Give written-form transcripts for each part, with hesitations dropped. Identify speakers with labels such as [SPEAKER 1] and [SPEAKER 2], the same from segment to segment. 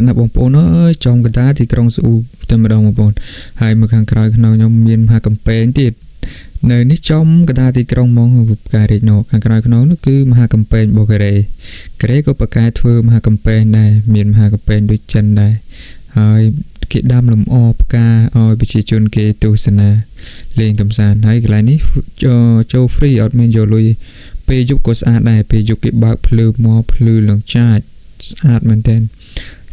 [SPEAKER 1] ណាបងប្អូនអើយចំកតាទីក្រុងស៊ូតែម្ដងបងប្អូនហើយមកខាងក្រោយក្នុងខ្ញុំមានមហាកំពែងទៀតនៅនេះចំកតាទីក្រុងមកផ្កាយរាជនោះខាងក្រោយក្នុងនោះគឺមហាកំពែងបូកេរ៉េក៏ប្រកាយធ្វើមហាកំពែងដែរមានមហាកំពែងដូចចិនដែរហើយគេដាំលំអផ្កាឲ្យប្រជាជនគេទស្សនាលេងកម្សាន្តហើយកន្លែងនេះចូល free អត់មានយកលុយពេលយប់ក៏ស្អាតដែរពេលយប់គេបើកភ្លើងមកភ្លឺលងចាច់ស្អាតមែនទែន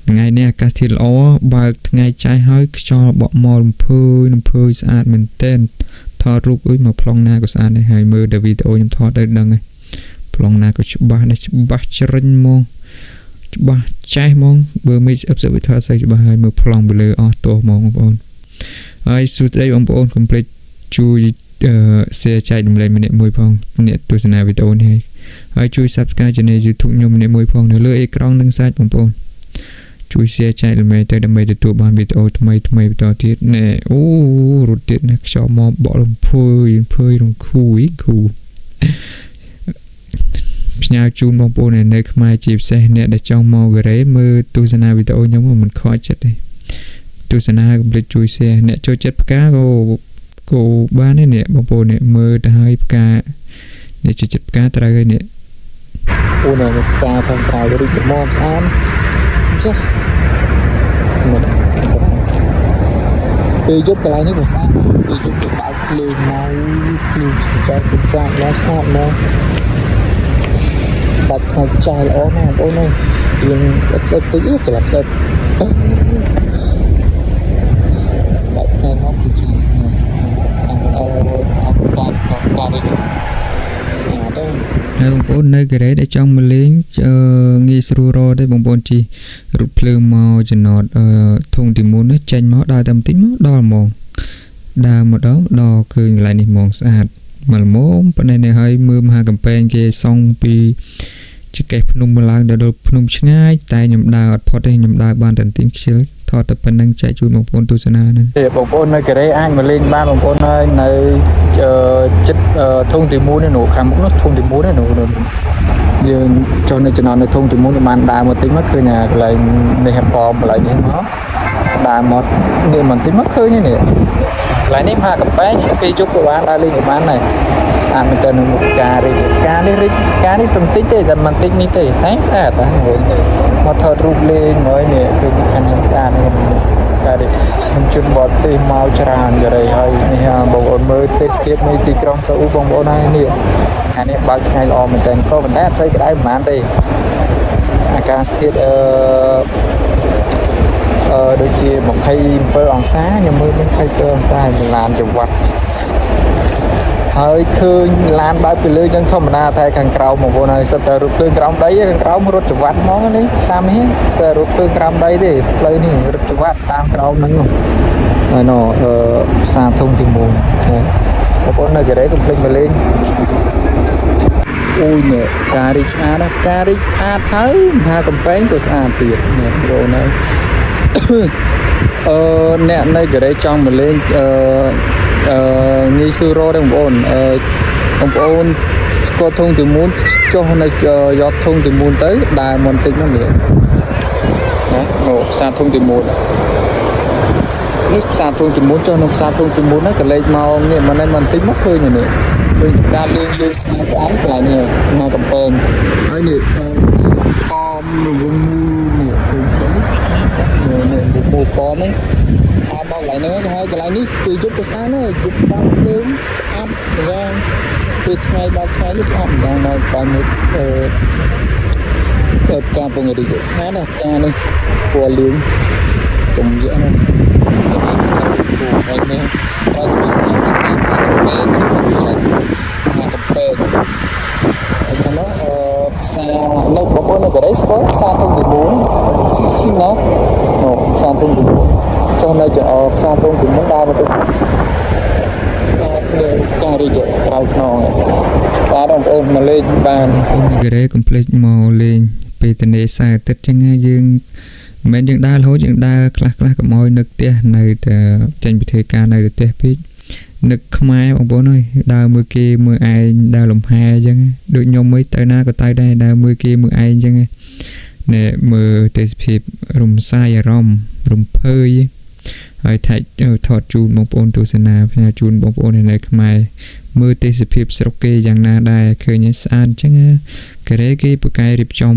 [SPEAKER 1] ថ្ងៃនេះអាកាសធាតុល្អបើកថ្ងៃចាស់ហើយខ្យល់បក់មករំភើយស្អាតមែនទែនថតរូបអុយមកប្លង់ណាក៏ស្អាតដែរហើយមើលតែវីដេអូខ្ញុំថតទៅដឹងហើយប្លង់ណាក៏ច្បាស់ដែរច្បាស់ច្រិញហ្មងច្បាស់ចេះហ្មងបើមិនអបសិវិធស្អីច្បាស់ហើយមើលប្លង់ពីលើអស់ទោះហ្មងបងប្អូនហើយសួស្តីបងប្អូនកុំភ្លេចជួយshare ចែករំលែកម្នាក់មួយផងអ្នកទស្សនាវីដេអូនេះហើយជួយ Subscribe Channel YouTube ខ្ញុំម្នាក់មួយផងនៅលើអេក្រង់នឹងសាច់បងប្អូនជួយ share ចែករំលែកទៅដើម្បីទទួលបានវីដេអូថ្មីបន្តទៀតណែអូរត់ទៀតណាខ្យល់មកបក់រំភើយរំខូផ្ញើជូនបងប្អូននៅខ្មែរជាពិសេសអ្នកដែលចង់មកកូរ៉េមើលទស្សនាវីដេអូខ្ញុំមិនខកចិត្តទេទស្សនាកុំភ្លេចជួយ share អ្នកចូលចិត្តផ្កាក៏បានទេអ្នកបងប្អូនអ្នកមើលទៅហើយផ្កាអ្នកចូលចិត្តផ្កាត្រូវហើយអ្នកអូនផ្កាខាងក្រៅរីកមកស្អាតចាពេលយប់កន្លែងនេះក៏ស្អាតដែរពេលយប់គេបើកភ្លើងមកភ្លើងចាស់មកស្អាតមកបាត់ថ្ងៃចាស់ល្អណាស់បងប្អូនអើយយើងស្អិតតិចច្រឡំស្អិតបាត់ថ្ងៃមកគឺចាស់ការរីកស្អាតដែរហើយបងប្អូននៅកូរ៉េដែលចង់មកលេងងាយស្រួលរកទេបងប្អូនជីរត់ភ្លើងមកចំណតធុងទី1នេះចេញមកដើរតែបន្តិចមកដល់ហ្មងដើរមកដល់ឃើញកន្លែងនេះហ្មងស្អាតមកល្មមប៉ុន្តែនៅហើយមើលមហាកំពែងគេសង់ពីចកេះភ្នំមកឡើងដល់ភ្នំឆ្ងាយតែខ្ញុំដើរអត់ផុតទេខ្ញុំដើរបានតែបន្តិចខ្ជិលថតតែប៉ុណ្្នឹងចែកជូនបងប្អូនទស្សនាហ្នឹងបងប្អូននៅកូរ៉េអាចមកលេងបានបងប្អូនហើយនៅចិត្តធុងទី1នេះនោះខាងមុខនោះធុងទី1នេះនោះយើងចុះនៅចំណន់នៅធុងទី1នេះបានដើរមកតិចមកឃើញកន្លែងនេះប៉មកន្លែងនេះមកដើរមកនេះបន្តិចមកឃើញនេះកន្លែងនេះមហាកំពែងពេលជប់ក៏បានដើរលេងក៏បានដែរស្អាតមែនតើនឹងមុខការនេះទន្តិចទេតែមិនតិចនេះទេតែស្អាតណាស់មកថតរូបលេងហើយនេះគឺខាងការនេះខ្ញុំជិតបតទេសមកច្រើនកូរ៉េហើយនេះបងប្អូនមើលទេសភាពនៃទីក្រុងស៊ូអ៊ូបងប្អូនហើយនេះខាងនេះបើកថ្ងៃល្អមែនតើក៏ប៉ុន្តែអត់សូវក្តៅប៉ុន្មានទេអាកាសធាតុដូចជា27អង្សាខ្ញុំមើល27អង្សាហើយឡានចង្វាត់ហើយឃើញឡានបើកពីលើចឹងធម្មតាតែខាងក្រោមបងប្អូនហើយសិតតែរត់ភ្លើងក្រោមដីខាងក្រោមរត់ចង្វាត់ហ្មងនេះតាមនេះសិតរត់ភ្លើងក្រោមដីទេផ្លូវនេះរត់ចង្វាត់តាមក្រោមហ្នឹងហើយណផ្សារធំទី1បងប្អូននៅកូរ៉េកុំភ្លេចមកលេងអូយនេះការរីកស្អាតណាការរីកស្អាតហើយមហាកំពែងក៏ស្អាតទៀតបងប្អូនហើយអ្នកនៅកូរ៉េចង់មកលេងងាយស្រួលរកទេបងប្អូនស្គាល់ធុងទី1ចុះនៅយកធុងទី1ទៅដើរមកបន្តិចមកនេះណាផ្សារធុងទី1នេះផ្សារធុងទី1ចុះនៅផ្សារធុងទី1ហ្នឹងក៏លេខមកនេះមកនេះបន្តិចមកឃើញនេះឃើញការលឿងស្អាតកន្លែងនេះមកកំពែងហើយនេះប៉មរងនេះឃើញចឹងនេះពូប៉មនេះមកកន្លែងហ្នឹងទៅហើយកន្លែងនេះគឺយប់ក៏ស្អាតដែរយប់បើកភ្លើងស្អាតយ៉ាងពេលថ្ងៃបើកថ្ងៃនេះស្អាតម្ដងដល់តែមួយផ្កាពងរីកស្អាតណាស់ផ្កានេះពណ៌លឿងចំយៈណាហើយនេះតែខ្ញុំនិយាយពីខាងកំពែងជួយចាច់ខាងកំពែងហើយនោះផ្សារនៅបងប្អូននៅកូរ៉េស្គាល់ផ្សារធំទី4ជីណាផ្សារធំទី4ចុះនៅផ្សារធំទី1ដើរមកទៅការរីកក្រៅខ្នងតាបងប្អូនមកលេងបានបងប្អូនកូរ៉េកុំភ្លេចមកលេងពេលទនេសាយអាទិត្យចឹងយើងមិនមែនយើងដើររហូតយើងដើរខ្លះកុំឲ្យនឹកផ្ទះនៅតែចេញពីធ្វើការនៅផ្ទះពេកនឹកខ្មែរបងប្អូនអើយដើរមើលគេមើលឯងដើរលំហែអញ្ចឹងដូចខ្ញុំទៅណាក៏ទៅដែរដើរមើលគេមើលឯងអញ្ចឹង nè mơ tê phép rùm sai ròm rùm phơiហើយថៃថតជូនបងប្អូនទស្សនាផ្សាយជូនបងប្អូននៅខ្មែរមើលទេសភាពស្រុកគេយ៉ាងណាដែរឃើញស្អាតអញ្ចឹងកូរ៉េគេប្រកែរៀបចំ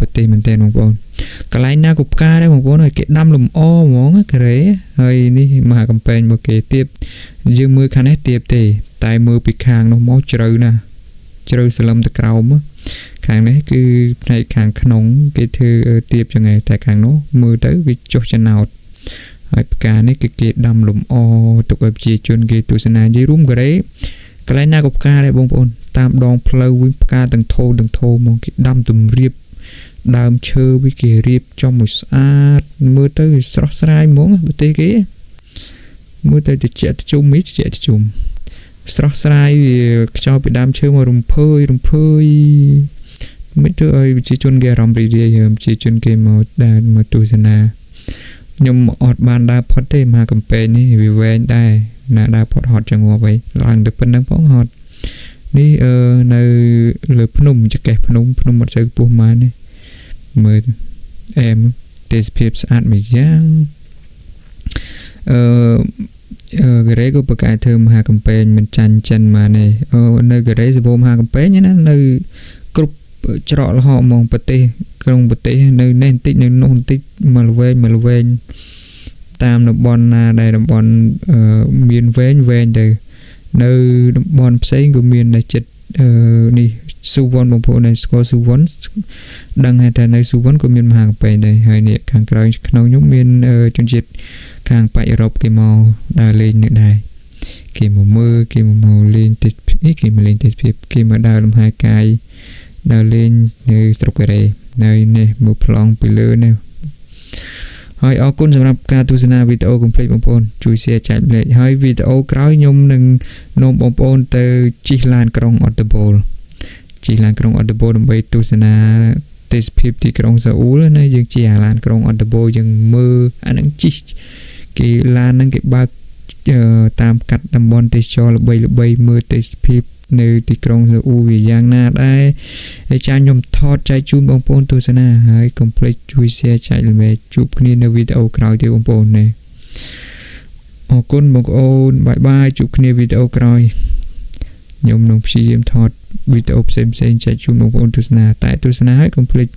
[SPEAKER 1] ប្រទេសមែនទែនបងប្អូនកន្លែងណាក៏ផ្កាដែរបងប្អូនហើយគេដាំលំអហ្មងកូរ៉េហើយនេះមហាកំពែងរបស់គេទៀតយើងមើលខាងនេះទៀតទេតែមើលពីខាងនោះមកជ្រៅណាស់ជ្រៅសលឹមទៅក្រោមខាងនេះគឺផ្នែកខាងក្នុងគេធ្វើទៀតចឹងឯងតែខាងនោះមើលទៅវាចុះចំណោតហើយផ្កានេះគឺគេដាំលំអទុកឲ្យប្រជាជនគេទស្សនានិយាយរួមកូរ៉េកន្លែងណាក៏ផ្កាដែរបងប្អូនតាមដងផ្លូវវិញផ្កាទាំងធោមកគេដាំទម្រាបដើមឈើវាគេរៀបចំឲ្យស្អាតមើលទៅស្រស់ស្រាយហ្មងប្រទេសគេមើលទៅត្រជាក់ត្រជុំស្រស់ស្រាយវាខ្ចោពីដើមឈើមករំភើយមិនទៅឲ្យប្រជាជនគេអារម្មណ៍រីករាយប្រជាជនគេមកដែរមកទស្សនាខ្ញុំអត់បានដើរផុតទេមហាកំពែងនេះវាវែងដែរណាដើរផុតហត់ចង្អុលវិញឡើងទៅប៉ុណ្្នឹងផងហត់នេះនៅលើភ្នំចកេះភ្នំអត់សូវខ្ពស់ម៉ានទេមើលអែមទេសភាពស្អាតមួយយ៉ាងកូរ៉េក៏ប្រកែកធ្វើមហាកំពែងមិនចាញ់ចិនមកនេះនៅកូរ៉េសម្បូរមហាកំពែងណានៅគ្រប់ច្រកលហកហ្មងប្រទេសក្នុងប្រទេសនៅនេះបន្តិចនៅនោះបន្តិចមកល្វែងតាមតំបន់ណាដែលតំបន់មានវែងទៅនៅតំបន់ផ្សេងក៏មានដែរចិត្តនេះស៊ូវ៉នបងប្អូននៅស្គាល់ស៊ូវ៉នដឹងតែនៅស៊ូវ៉នក៏មានមហាកំពែងដែរហើយនេះខាងក្រោយក្នុងខ្ញុំមានជនជាតិខាងប៉ែកអឺរ៉ុបគេមកដើរលេងនៅដែរគេមកមើលគេមកលេងទេសភាពគេមកលេងទេសភាពគេមកដើរលំហែកាយដើរលេងនៅស្រុកកូរ៉េនៅនេះមើលប្លង់ពីលើនេះហើយអរគុណសម្រាប់ការទស្សនាវីដេអូកុំភ្លេចបងប្អូនជួយ share ចែករំលែកហើយវីដេអូក្រោយខ្ញុំនឹងនាំបងប្អូនទៅជិះឡានក្រុង Ottobol ដើម្បីទស្សនាទេសភាពទីក្រុងសូអ៊ូលណាយើងជិះឡានក្រុង Ottobol យើងមើលអានឹងជិះគេឡានហ្នឹងគេបើកតាមកាត់តំបន់ទេសចរល្បីមើលទេសភាពនៅទីក្រុងសូអ៊ូវាយ៉ាងណាដែរហើយចាខ្ញុំថតចែកជូនបងប្អូនទស្សនាហើយកុំភ្លេចជួយ share ចែករំលែកជួបគ្នានៅវីដេអូក្រោយទៀតបងប្អូនណាអរគុណបងប្អូនបាយជួបគ្នាវីដេអូក្រោយខ្ញុំនឹងព្យាយាមថតវីដេអូផ្សេងចែកជូនបងប្អូនទស្សនាតែទស្សនាហើយកុំភ្លេច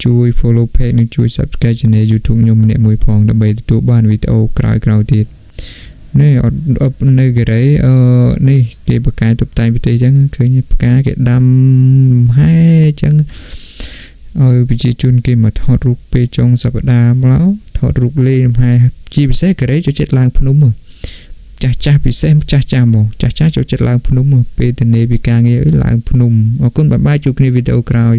[SPEAKER 1] ជួយ follow page និងជួយ subscribe channel YouTube ខ្ញុំម្នាក់មួយផងដើម្បីទទួលបានវីដេអូក្រោយទៀតនេះអត់នៅកូរ៉េនេះគេបកកាយតុបតែងប្រទេសអញ្ចឹងឃើញផ្កាគេដាំហែអញ្ចឹងឲ្យប្រជាជនគេមកថតរូបពេលចុងសប្តាហ៍មកថតរូបលេងលំហែជាពិសេសកូរ៉េចូលចិត្តឡើងភ្នំចាស់ពិសេសចាស់ហ្មងចាស់ចូលចិត្តឡើងភ្នំពេលទៅនេពីការងារឡើងភ្នំអរគុណបាយជួបគ្នាវីដេអូក្រោយ